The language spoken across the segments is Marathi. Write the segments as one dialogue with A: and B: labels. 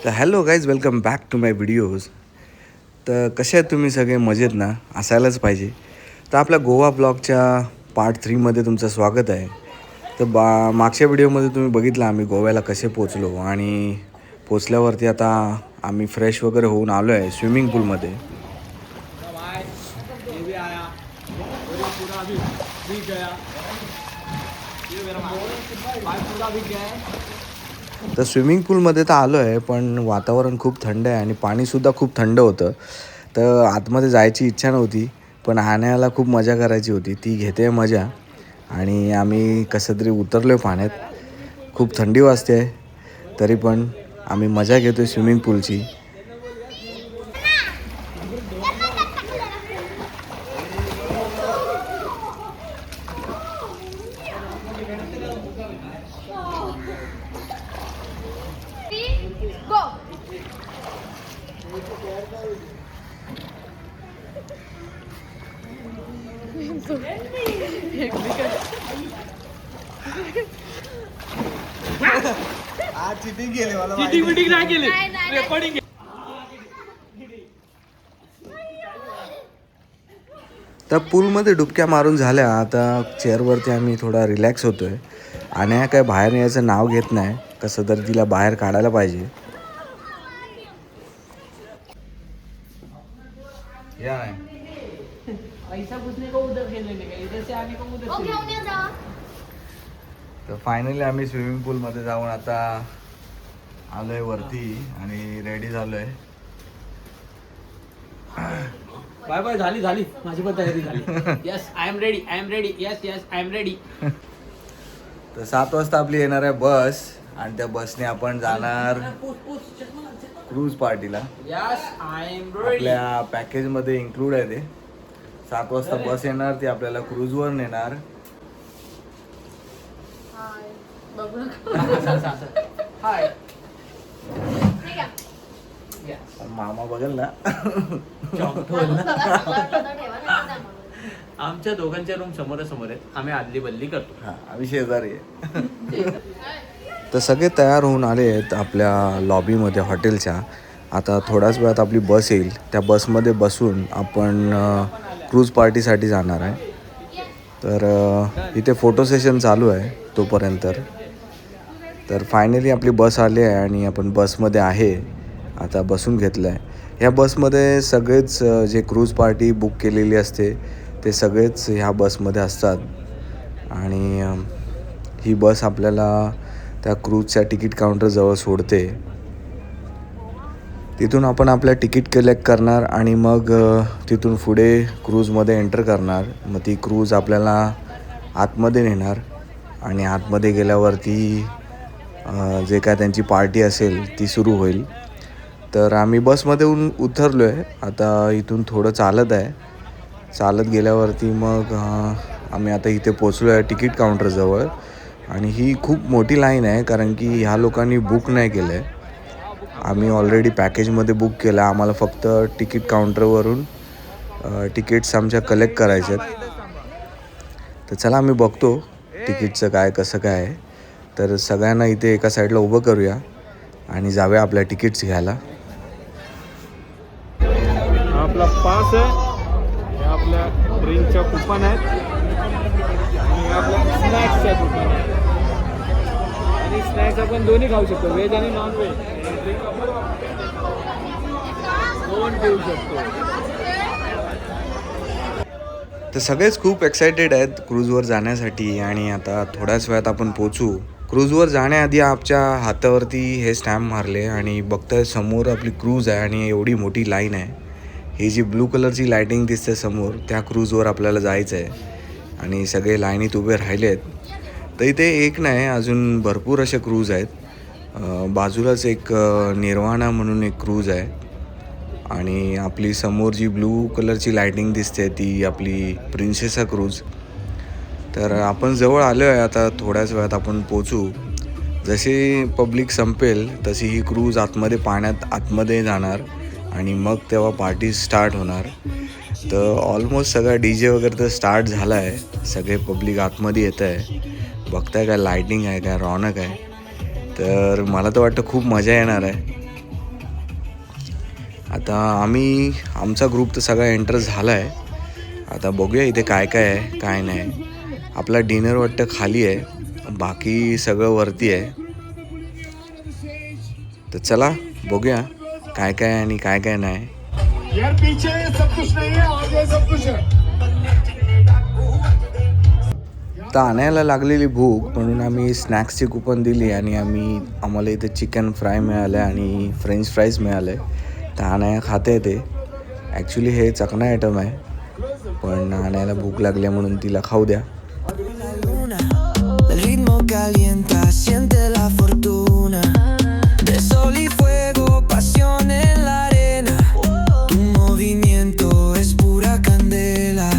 A: तर hello guys, welcome back to my videos. तर कसे आहेत तुम्ही सगळे? मजेत ना? असायलाच पाहिजे. तर आपल्या गोवा ब्लॉगच्या पार्ट 3मध्ये तुमचं स्वागत आहे. तर मागच्या व्हिडिओमध्ये तुम्ही बघितलं आम्ही गोव्याला कसे पोचलो, आणि पोचल्यावरती आता आम्ही फ्रेश वगैरे होऊन आलो आहे स्विमिंग पूलमध्ये. तर स्विमिंग पूलमध्ये तर आलो आहे, पण वातावरण खूप थंड आहे आणि पाणीसुद्धा खूप थंड होतं. तर आतमध्ये जायची इच्छा नव्हती, पण आणायला खूप मजा करायची होती. ती घेते मजा. आणि आम्ही कसं तरी उतरलो आहे पाण्यात. खूप थंडी वाजते आहे, तरी पण आम्ही मजा घेतो आहे स्विमिंग पूलची. तर पूलमध्ये डुबक्या मारून झाल्या. आता चेअरवरती आम्ही थोडा रिलॅक्स होतो आहे. आणि काय बाहेर यायचं नाव घेत नाही. कसं तर तिला बाहेर काढायला पाहिजे. या
B: पैसा पूछने को उधर खेलने का, इधर से आने को उधर से.
A: तर फायनली आम्ही स्विमिंग पूलमध्ये जाऊन आता आलो आहे वरती आणि रेडी झालो आहे.
B: Bye bye. झाली माझी पण तयारी झाली. Yes I am ready. Yes I am ready.
A: तर 7 वाजता आपली येणार आहे बस, आणि त्या बसने आपण जाणार क्रूज पार्टीला.
B: Yes I am ready.
A: आपल्या पॅकेजमध्ये इन्क्लूड आहे ते. 7 वाजता बस येणार, ती आपल्याला क्रूजवर नेणार.
B: हाय.
A: मामा बघेल ना.
B: आमच्या दोघांच्या रूम समोर आहेत. आम्ही आदली बदली करतो.
A: हां, आम्ही शेजारी आहे. तर सगळे तयार होऊन आले आहेत आपल्या लॉबीमध्ये हॉटेलच्या. आता थोड्याच वेळात आपली बस येईल. त्या बसमध्ये बसून आपण क्रूज पार्टीसाठी जाणार आहे. तर इथे फोटो सेशन चालू आहे तोपर्यंत. तर फायनली आपली बस आली आहे आणि आपण बसमध्ये आहे. आता बसून घेतलं आहे. ह्या बसमध्ये सगळेच जे क्रूज पार्टी बुक केलेली असते ते सगळेच ह्या बसमध्ये असतात. आणि ही बस आपल्याला त्या क्रूजच्या तिकीट काउंटरजवळ सोडते. तिथून आपण आपल्या तिकीट कलेक्ट करणार आणि मग तिथून पुढे क्रूजमध्ये एंटर करणार. मग ती क्रूज आपल्याला आतमध्ये नेणार आणि आतमध्ये गेल्यावरती जे काय त्यांची पार्टी असेल ती सुरू होईल. तर आम्ही बसमध्ये उतरलो आहे. आता इथून थोडं चालत आहे. चालत गेल्यावरती मग आम्ही आता इथे पोचलो आहे तिकीट काउंटरजवळ. आणि ही खूप मोठी लाईन आहे, कारण की ह्या लोकांनी बुक नाही केलं आहे. आम्ही ऑलरेडी पॅकेजमध्ये बुक केलं. आम्हाला फक्त तिकीट काउंटरवरून तिकीट्स आमच्या कलेक्ट करायचे आहेत. तर चला आम्ही बघतो तिकीटचं काय कसं काय आहे. तर सगळ्यांना इथे एका साईडला उभं करूया आणि जाऊया आपल्या तिकीट्स घ्यायला.
C: आपला पास आहे, हे आपल्या ड्रिंकच्या कुपन आहेत आणि आपल्या स्नॅक्सच्या कुपन आहेत. आणि स्नॅक्स आपण दोन्ही खाऊ शकतो, व्हेज आणि नॉन व्हेज. ड्रिंक आपण दोन पिऊ शकतो.
A: तर सगळेच खूप एक्सायटेड आहेत क्रूजवर जाण्यासाठी. आणि आता थोड्याच वेळात आपण पोचू. क्रूजवर जाण्याआधी आमच्या हातावरती हे स्टॅम्प मारले आणि बघताय समोर आपली क्रूज आहे आणि एवढी मोठी लाईन आहे. ही जी ब्लू कलरची लाईटिंग दिसते समोर, त्या क्रूजवर आपल्याला जायचं आहे. आणि सगळे लाईनीत उभे राहिले आहेत. तर इथे एक नाही, अजून भरपूर असे क्रूज आहेत. बाजूलाच एक निर्वाणा म्हणून एक क्रूज आहे. आणि आपली समोर जी ब्लू कलरची लाईटिंग दिसते ती आपली प्रिन्सेसा क्रूज. तर आपण जवळ आलो आहे. आता थोड्याच वेळात आपण पोचू. जशी पब्लिक संपेल तशी ही क्रूज आतमध्ये पाण्यात आतमध्ये जाणार आणि मग तेव्हा पार्टी स्टार्ट होणार. तर ऑलमोस्ट सगळा DJ वगैरे तर स्टार्ट झाला आहे. सगळे पब्लिक आतमध्ये येत आहे. बघताय काय लाईटिंग आहे, काय रौनक आहे. तर मला तर वाटतं खूप मजा येणार आहे. आता आमचा ग्रुप तर सगळा एंटर झाला आहे. आता बघूया इथे काय काय आहे काय नाही. आपला डिनर वाटतं खाली आहे, बाकी सगळं वरती आहे. तर चला बघूया काय काय आहे आणि काय काय नाही.
D: यार पीछे सब कुछ नहीं है, आगे सब कुछ है.
A: तर आणायला लागलेली भूक म्हणून आम्ही स्नॅक्सची कुपन दिली आणि आम्हाला इथे चिकन फ्राय मिळालं आणि फ्रेंच फ्राईज मिळाले. तर आणाया खाते येते. ॲक्च्युली हे चकना आयटम आहे, पण आणायला भूक लागली म्हणून तिला खाऊ द्या.
E: El ritmo calienta, siente la fortuna. De sol y fuego, pasión en la arena. Tu movimiento es pura candela.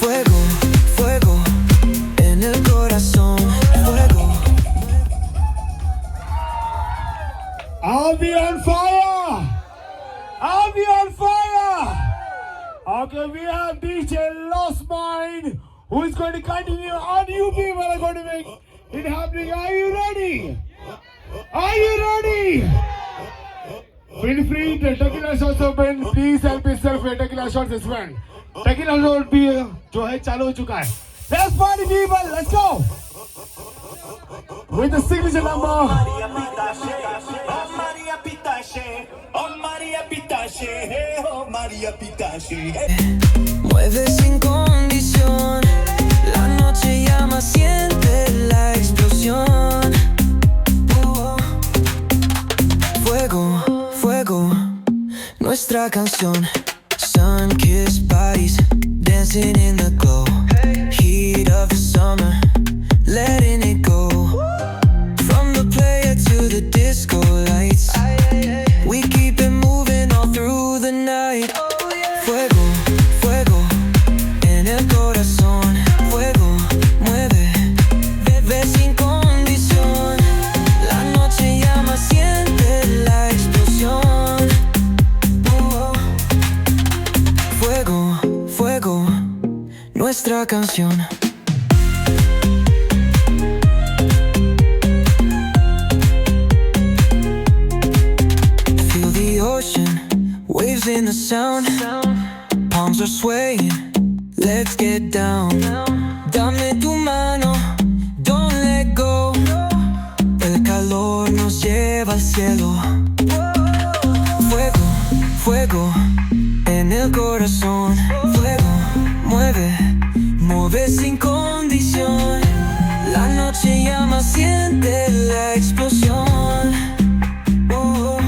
E: Fuego, fuego en el corazón. Fuego.
D: I'll be on fire. I'll be on fire. Okay, we have DJ Lost Mind, who is going to continue on. You people are going to make it happening. Are you ready? Are you ready? Feel free to tequila shots open. Please help yourself with tequila shots as well. Tequila shot भी जो है चालू हो चुका है. Let's party people. Let's go. With the signature number.
F: Maria Pitache, oh Maria Pitache, oh Maria Pitache, oh Maria Pitache.
E: Mueve sin condición. La noche llama, siente la explosión. Fuego, fuego, nuestra canción. Sun-kissed bodies dancing in the glow. Heat of the summer, letting it go. From the player to the disco lights, we keep it moving all through the night. Fuego, fuego en el corazón. Fuego, mueve, bebé sin condición. La noche llama, siente la explosión. Fuego, fuego, nuestra canción. Feel the ocean, waves in the sound. Palms are swaying, let's get down. Dame tu mano, don't let go. El calor nos lleva al cielo. Fuego, fuego en el corazón. Fuego, mueve, mueve sin condición. La noche llama, siente la explosión. Oh.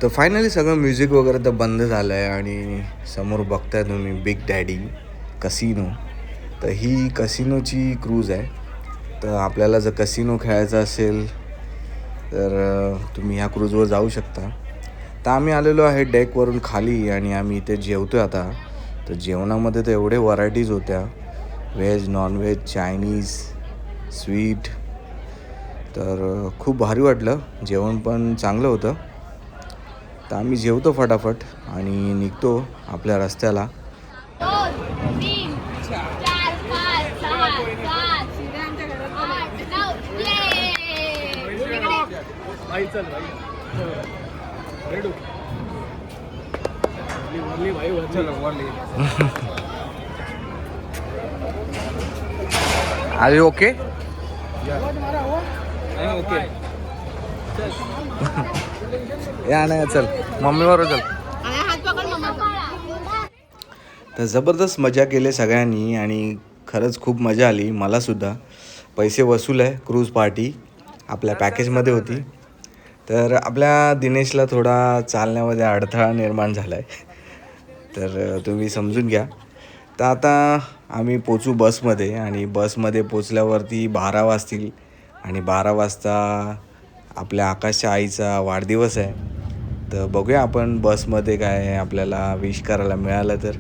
A: तर फायनली सगळं म्युझिक वगैरे तर बंद झालं आहे आणि समोर बघताय तुम्ही बिग डॅडी कसिनो. तर ही कसिनोची क्रूज आहे. तर आपल्याला जर कसिनो खेळायचा असेल तर तुम्ही ह्या क्रूजवर जाऊ शकता. तर आम्ही आलेलो आहे डेकवरून खाली आणि आम्ही इथे जेवतो आहे आता. तर जेवणामध्ये तर एवढे व्हरायटीज होत्या, व्हेज, नॉनव्हेज, चायनीज, स्वीट. तर खूप भारी वाटलं, जेवण पण चांगलं होतं. तर आम्ही जेवतो फटाफट आणि निघतो आपल्या रस्त्याला.
G: 2, 3, 4, 5, 6, 7, 8, 9.
C: भाई चल भाई रेडू वरली भाई Worli
A: R you okay?
C: Okay
A: या नाही चल मम्मीबरोबर चल.
G: हात पकड मम्मा.
A: तर जबरदस्त मजा केली सगळ्यांनी आणि खरंच खूप मजा आली मलासुद्धा. पैसे वसूल आहे, क्रूज पार्टी आपल्या पॅकेजमध्ये होती. तर आपल्या दिनेशला थोडा चालण्यामध्ये अडथळा निर्माण झाला आहे, तर तुम्ही समजून घ्या. तर आता आम्ही पोचू बसमध्ये आणि बसमध्ये पोचल्यावरती 12 वाजतील आणि 12 वाजता आपल्या आकाशच्या आईचा वाढदिवस आहे. तर बघूया आपण बसमध्ये काय आपल्याला विश करायला मिळालं तर.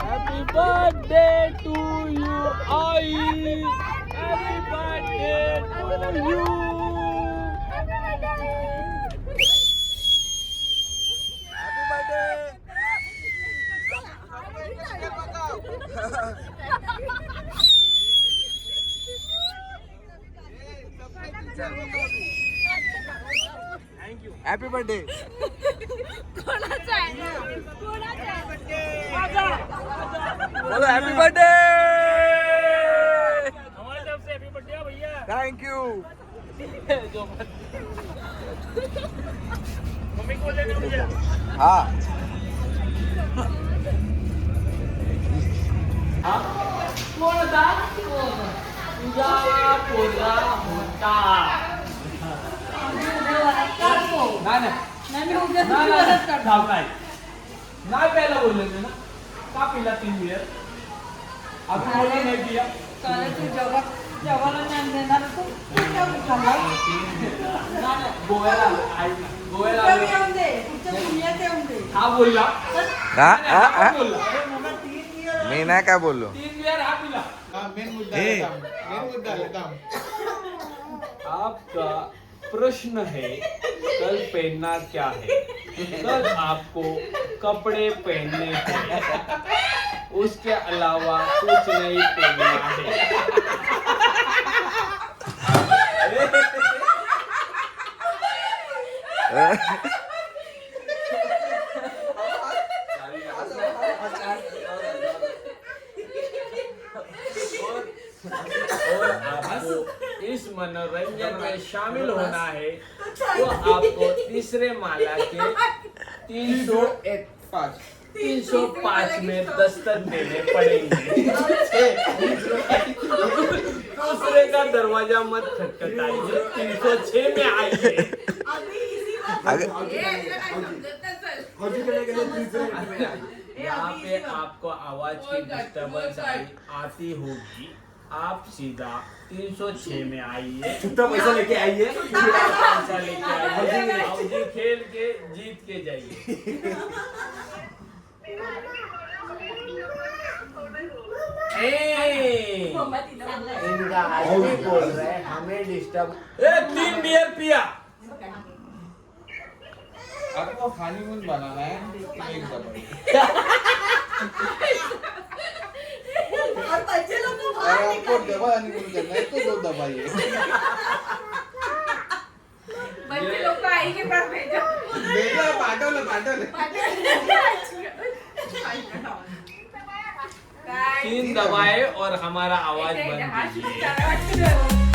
C: Happy birthday to you, I. Happy birthday to you.
A: Happy birthday.
G: कोणाचा आहे? कोणाचा आहे?
A: बोलो हॅपी बर्थडे.
C: हमारी तरफ से हैप्पी बर्थडे भैया.
A: थँक्यू.
C: मम्मी को ले लो मुझे.
A: हा
B: कोण होता? तुझा पोरगा होता. नाही प्यायला बोलले मी ना. का पिला 3 बियर? आपण बोलला नाही पिया. गोव्याला हा बोलला. बोलला
A: मी नाही काय बोललो.
B: 3 बियर हा पिला. आपका प्रश्न है कल पहनना क्या है? कल आपको कपड़े पहनने हैं, उसके अलावा कुछ नहीं पहनना है. और आपको इस मनोरंजन में शामिल होना है तो आपको तीसरे माला के 305 में दस्तक देने पड़ेंगे. दूसरे का दरवाजा मत खटखटाइए, 306 में आइए. यहाँ पे आपको आवाज की डिस्टर्बेंस आती होगी. आप सीधा 306 में आइए, छुट्टा पैसा लेके आइए, पैसा लेके आइए, हौजी खेल के जीत के जाइए. इनका आदमी बोल रहे हैं हमें डिस्टर्ब. 3 बियर पिया.
C: आपको हनीमून बनाना है एक दबाई. आपको डबल हनीमून करना है तो 2 दबाई है.
G: बच्चे लोग को आएंगे पर भेजो.
C: पाठवलं
B: 3 दबाए और हमारा आवाज बंद कीजिए.